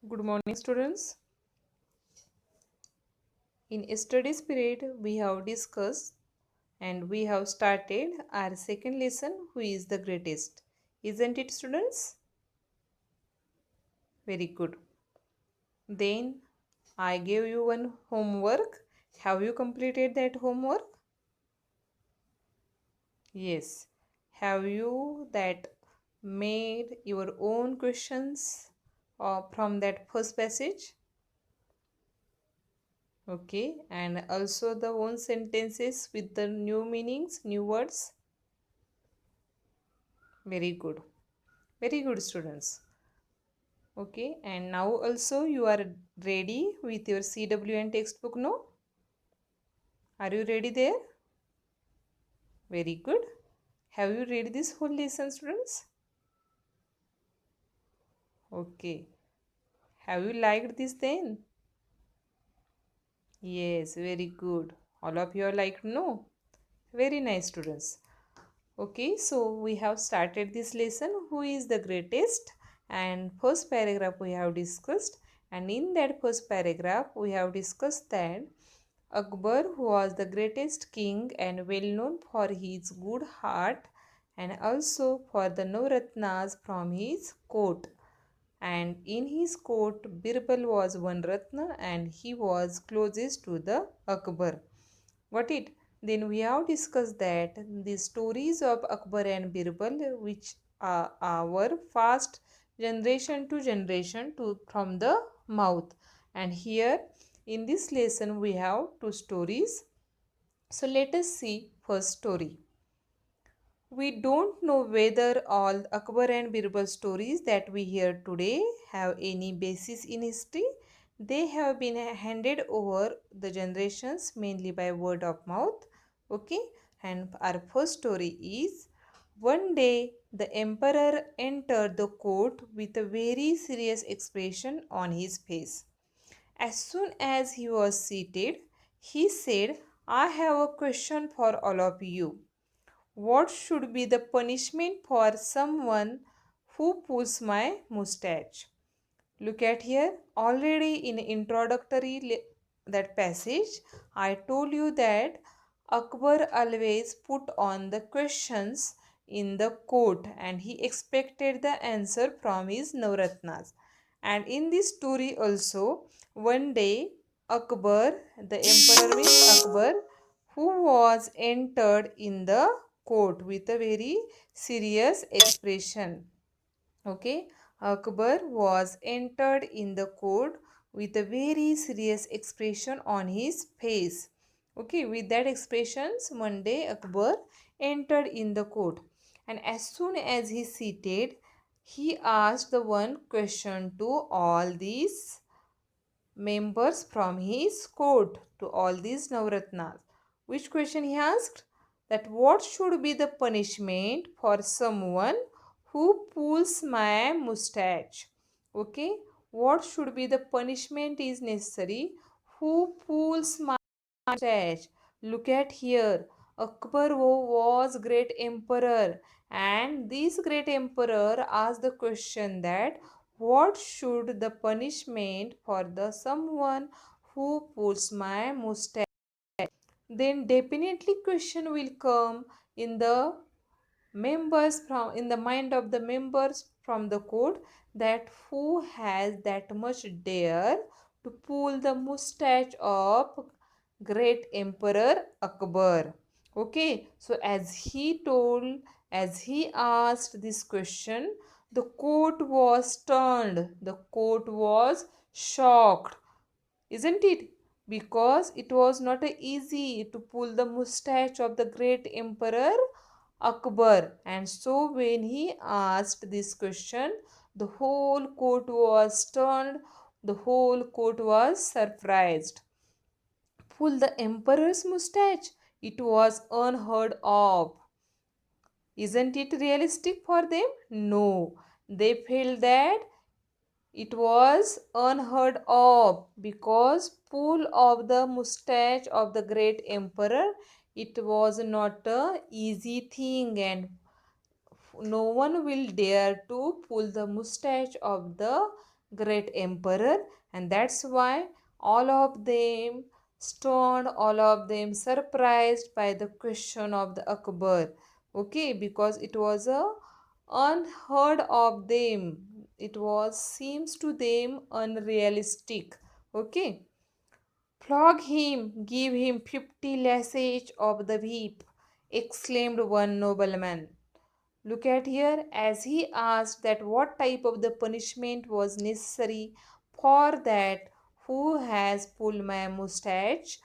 Good morning, students. In yesterday's period, we have discussed and we have started our second lesson, Who is the Greatest? Isn't it, students? Very good. Then I gave you one homework. Have you completed that homework? Yes. Have you that made your own questions from that first passage? Okay, and also the own sentences with the new meanings, new words. Very good. Very good, students. Okay, and now also you are ready with your CWN textbook, no? Are you ready there? Very good. Have you read this whole lesson, students? Okay. Have you liked this then? Yes, very good. All of you are liked, no? Very nice, students. Okay, so we have started this lesson, Who is the Greatest? And first paragraph we have discussed. And in that first paragraph, we have discussed that Akbar was the greatest king and well known for his good heart and also for the Navratnas from his court. And in his court, Birbal was one Ratna and he was closest to the Akbar. Got it? Then we have discussed that the stories of Akbar and Birbal, which are our fast generation to generation to from the mouth. And here in this lesson we have two stories. So let us see first story. We don't know whether all Akbar and Birbal stories that we hear today have any basis in history. They have been handed over the generations mainly by word of mouth. Okay, and our first story is one day the emperor entered the court with a very serious expression on his face. As soon as he was seated, he said, I have a question for all of you. What should be the punishment for someone who pulls my mustache? Look at here. Already in introductory that passage, I told you that Akbar always put on the questions in the court and he expected the answer from his Navratnas. And in this story also, one day Akbar, the emperor means Akbar, who was entered in the court with a very serious expression. Okay, Akbar was entered in the court with a very serious expression on his face. Okay, with that expressions, one day Akbar entered in the court, and as soon as he seated, he asked the one question to all these members from his court, to all these Navratnas. Which question he asked? That what should be the punishment for someone who pulls my mustache? Okay, what should be the punishment is necessary? Who pulls my mustache? Look at here. Akbar was great emperor, and this great emperor asked the question that what should the punishment for the someone who pulls my mustache? Then definitely question will come in the members from in the mind of the members from the court, that who has that much dare to pull the mustache of great emperor Akbar. Okay, so as he asked this question, the court was stunned, the court was shocked, isn't it? Because it was not easy to pull the mustache of the great emperor Akbar. And so when he asked this question, the whole court was stunned, the whole court was surprised. Pull the emperor's mustache? It was unheard of. Isn't it realistic for them? No. They felt that it was unheard of because pull of the mustache of the great emperor, it was not a easy thing, and no one will dare to pull the mustache of the great emperor, and that's why all of them stunned, all of them surprised by the question of the Akbar. Okay, because it was a unheard of them. It was seems to them unrealistic. Okay. Flog him, give him 50 lashes of the whip, exclaimed one nobleman. Look at here, as he asked that what type of the punishment was necessary for that who has pulled my mustache.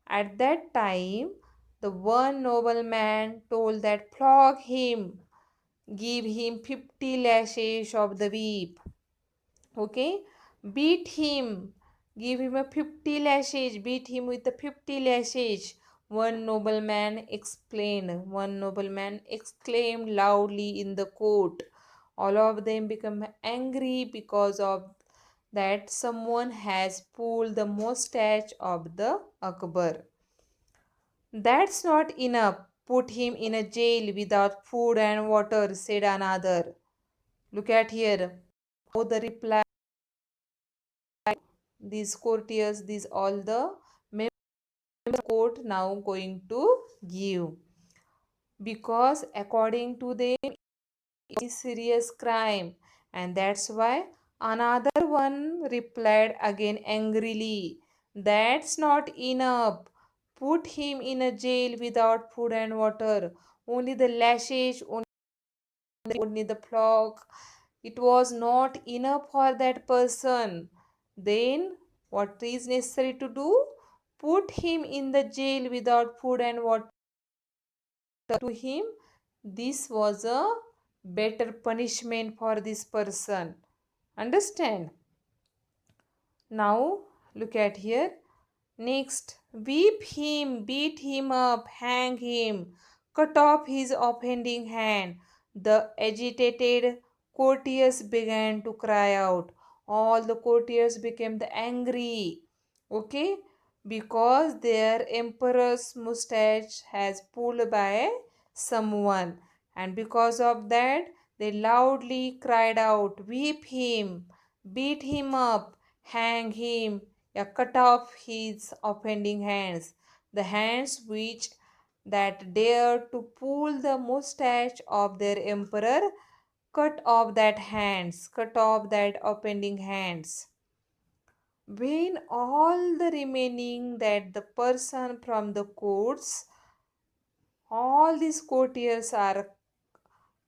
At that time, the one nobleman told that flog him, give him 50 lashes of the whip. Okay, beat him, give him a 50 lashes, beat him with the 50 lashes. One nobleman exclaimed loudly in the court. All of them become angry because of that someone has pulled the mustache of the Akbar. That's not enough. Put him in a jail without food and water, said another. Look at here. How the reply, these courtiers, these all the members of the court now going to give, because according to them it is serious crime, and that's why another one replied again angrily, that's not enough. Put him in a jail without food and water. Only the lashes, only the flog, it was not enough for that person. Then what is necessary to do? Put him in the jail without food and water. To him, this was a better punishment for this person. Understand? Now look at here. Next, whip him, beat him up, hang him, cut off his offending hand. The agitated courtiers began to cry out. All the courtiers became the angry. Okay, because their emperor's mustache has pulled by someone, and because of that, they loudly cried out, whip him, beat him up, hang him, cut off his offending hands, the hands which that dared to pull the mustache of their emperor, cut off that hands, cut off that offending hands. When all the remaining that the person from the courts, all these courtiers are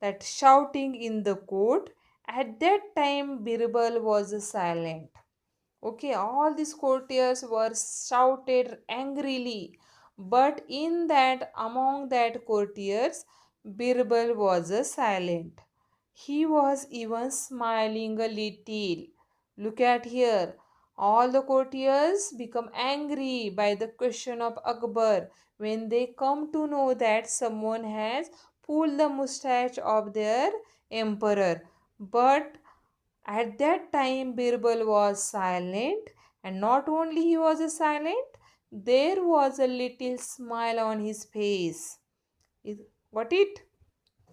that shouting in the court, at that time Birbal was silent. Okay, all these courtiers were shouted angrily, but in that among that courtiers, Birbal was silent. He was even smiling a little. Look at here. All the courtiers become angry by the question of Akbar when they come to know that someone has pulled the mustache of their emperor. But at that time, Birbal was silent, and not only he was silent, there was a little smile on his face. What it?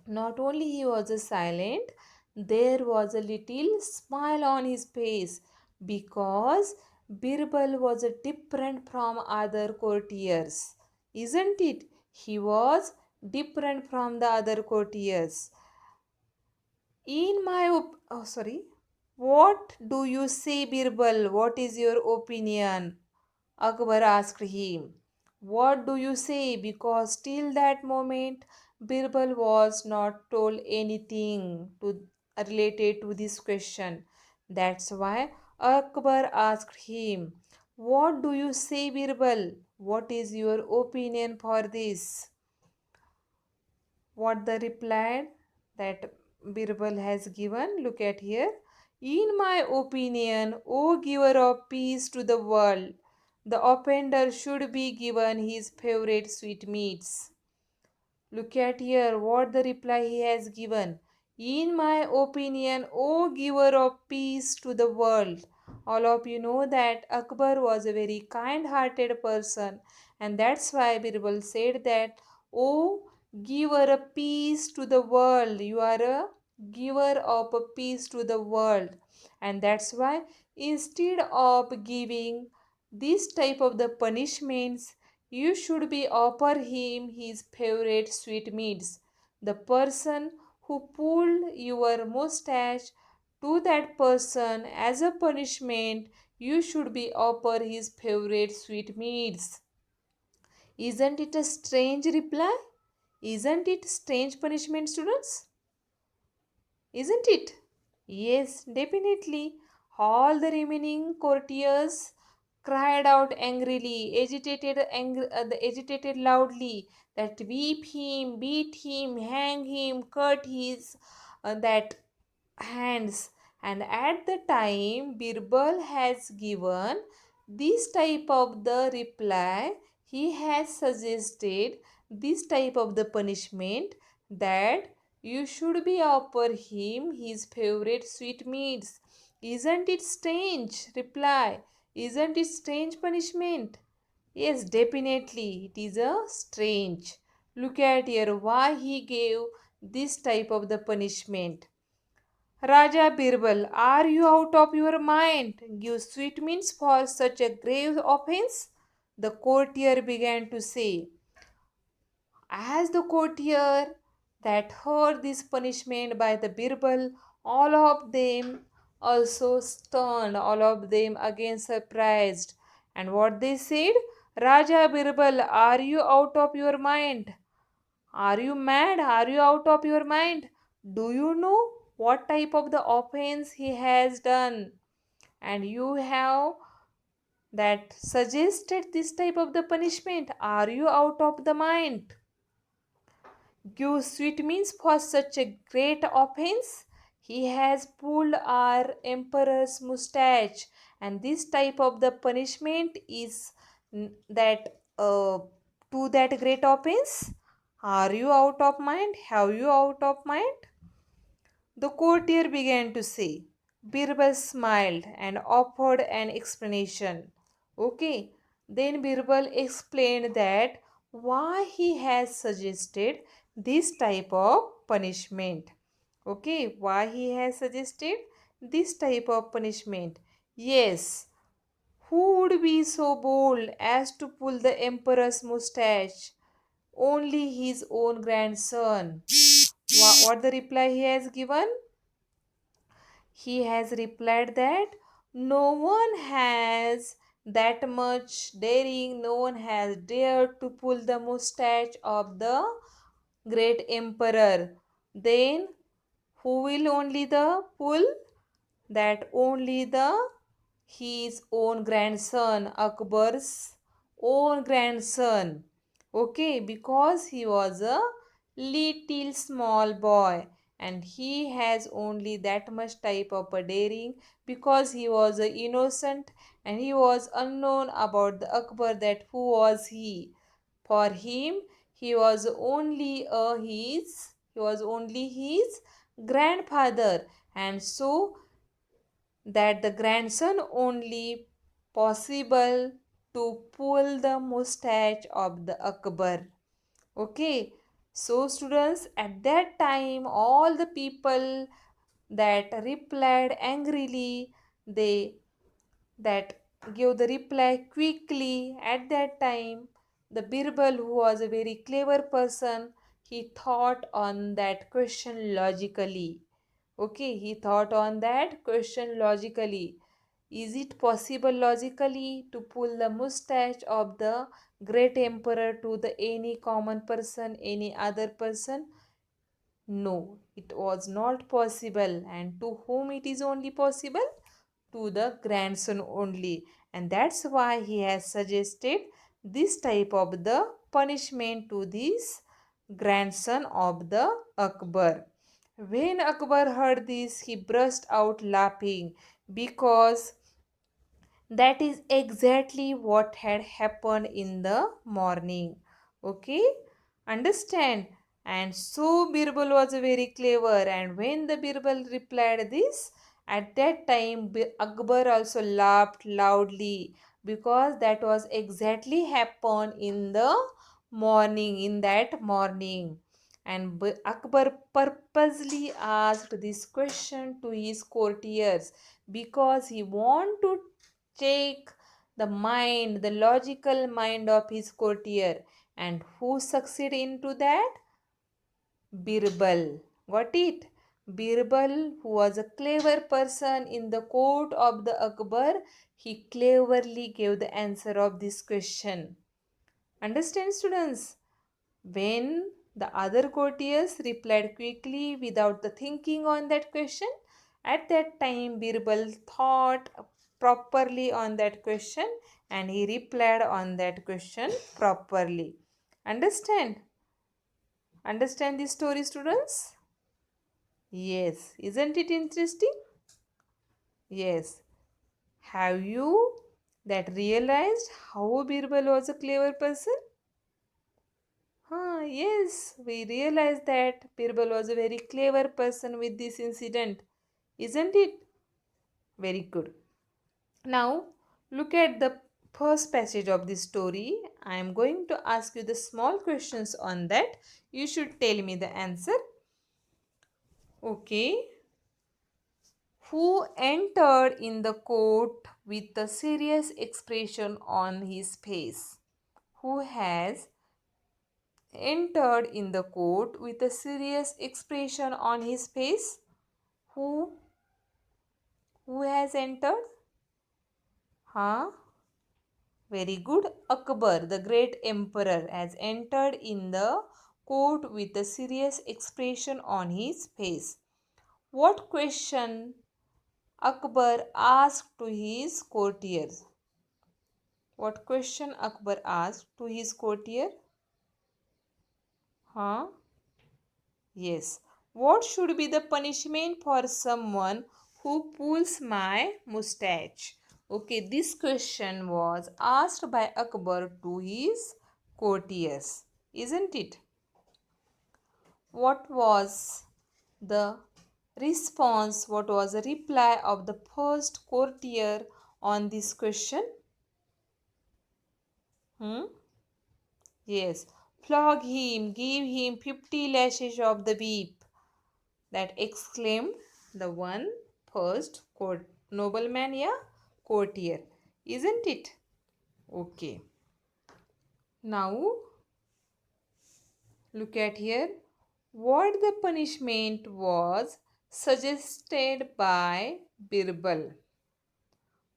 Not only he was silent, there was a little smile on his face, because Birbal was different from other courtiers. Isn't it? He was different from the other courtiers. In my sorry, what do you say, Birbal? What is your opinion? Akbar asked him. What do you say? Because till that moment, Birbal was not told anything related to this question. That's why Akbar asked him, what do you say, Birbal? What is your opinion for this? What the replied that Birbal has given. Look at here. In my opinion, O giver of peace to the world, the offender should be given his favorite sweetmeats. Look at here what the reply he has given. In my opinion, O giver of peace to the world. All of you know that Akbar was a very kind hearted person, and that's why Birbal said that, O giver of peace to the world, you are a giver of a peace to the world. And that's why instead of giving this type of the punishments, you should be offer him his favorite sweetmeats. The person who pulled your mustache, to that person as a punishment, you should be offer his favorite sweetmeats. Isn't it a strange reply? Isn't it strange punishment, students? Isn't it? Yes, definitely. All the remaining courtiers cried out angrily, agitated loudly, that whip him, beat him, hang him, cut his that hands. And at the time Birbal has given this type of the reply, he has suggested this type of the punishment, that you should be offer him his favorite sweetmeats. Isn't it strange reply? Isn't it strange punishment? Yes, definitely it is a strange. Look at here why he gave this type of the punishment. Raja Birbal, are you out of your mind? Give sweetmeats for such a grave offense? The courtier began to say. As the courtier that heard this punishment by the Birbal, all of them also stunned, all of them again surprised. And what they said? Raja Birbal, are you out of your mind? Are you mad? Are you out of your mind? Do you know what type of the offense he has done? And you have that suggested this type of the punishment. Are you out of the mind? Give sweetmeats for such a great offense? He has pulled our emperor's mustache, and this type of the punishment is that to that great offense. Are you out of mind? Have you out of mind? The courtier began to say. Birbal smiled and offered an explanation. Okay, then Birbal explained that why he has suggested this type of punishment. Okay, why he has suggested this type of punishment. Yes, who would be so bold as to pull the emperor's mustache? Only his own grandson. What the reply he has given? He has replied that no one has that much daring, no one has dared to pull the mustache of the great emperor. Then who will only the pull? That only the his own grandson, Akbar's own grandson. Okay, because he was a little small boy and he has only that much type of a daring, because he was a innocent and he was unknown about the Akbar, that who was he. For him, he was only his grandfather, and so that the grandson only possible to pull the mustache of the Akbar. Okay, so students, at that time all the people that replied angrily, they that gave the reply quickly. At that time the Birbal, who was a very clever person, he thought on that question logically. Okay, he thought on that question logically. Is it possible logically to pull the mustache of the great emperor to the any common person, any other person? No, it was not possible. And to whom it is only possible? To the grandson only. And that's why he has suggested this type of the punishment to this grandson of the Akbar. When Akbar heard this, he burst out laughing, because that is exactly what had happened in the morning. Okay, understand? And so Birbal was very clever, and when the Birbal replied this, at that time Akbar also laughed loudly, because that was exactly happened in the morning, in that morning. And Akbar purposely asked this question to his courtiers, because he want to check the mind, the logical mind of his courtier. And who succeed into that? Birbal. Got it? Birbal, who was a clever person in the court of the Akbar, he cleverly gave the answer of this question. Understand, students? When the other courtiers replied quickly without the thinking on that question, at that time Birbal thought properly on that question and he replied on that question properly. Understand? Understand this story, students? Yes. Isn't it interesting? Yes. Have you that realized how Birbal was a clever person? Yes, we realized that Birbal was a very clever person with this incident, isn't it? Very good. Now, look at the first passage of this story. I am going to ask you the small questions on that. You should tell me the answer. Okay. Who entered in the court with a serious expression on his face? Who has entered in the court with a serious expression on his face? Who has entered? Huh? Very good. Akbar, the great emperor, has entered in the court with a serious expression on his face. What question Akbar asked to his courtiers? What question Akbar asked to his courtier? Huh? Yes. What should be the punishment for someone who pulls my mustache? Okay, this question was asked by Akbar to his courtiers, isn't it? What was the response? What was the reply of the first courtier on this question? Hmm? Yes. Flog him, give him 50 lashes of the whip. That exclaimed the one first nobleman, yeah, courtier, isn't it? Okay. Now look at here. What the punishment was suggested by Birbal?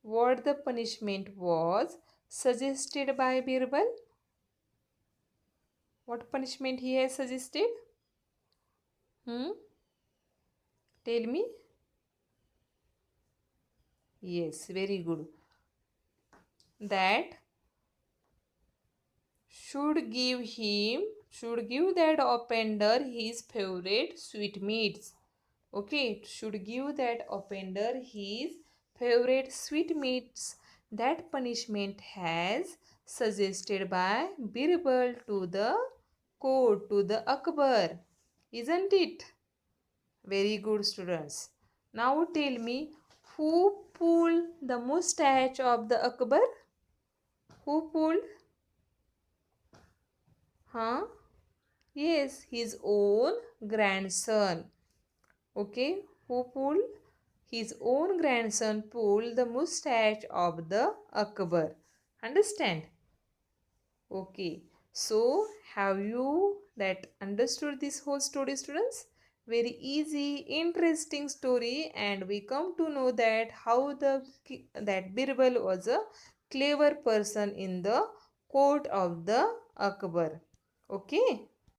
What the punishment was suggested by Birbal? What punishment he has suggested? Hmm? Tell me. Yes, very good. That should give that offender his favorite sweetmeats. Okay, should give that offender his favorite sweetmeats. That punishment has suggested by Birbal to the court, to the Akbar, isn't it? Very good, students. Now tell me, who pulled the mustache of the Akbar? Who pulled? Huh? Yes, his own grandson. Okay, who pulled? His own grandson pulled the mustache of the Akbar. Understand? Okay, so have you that understood this whole story, students? Very easy, interesting story, and we come to know that how that Birbal was a clever person in the court of the Akbar. Okay.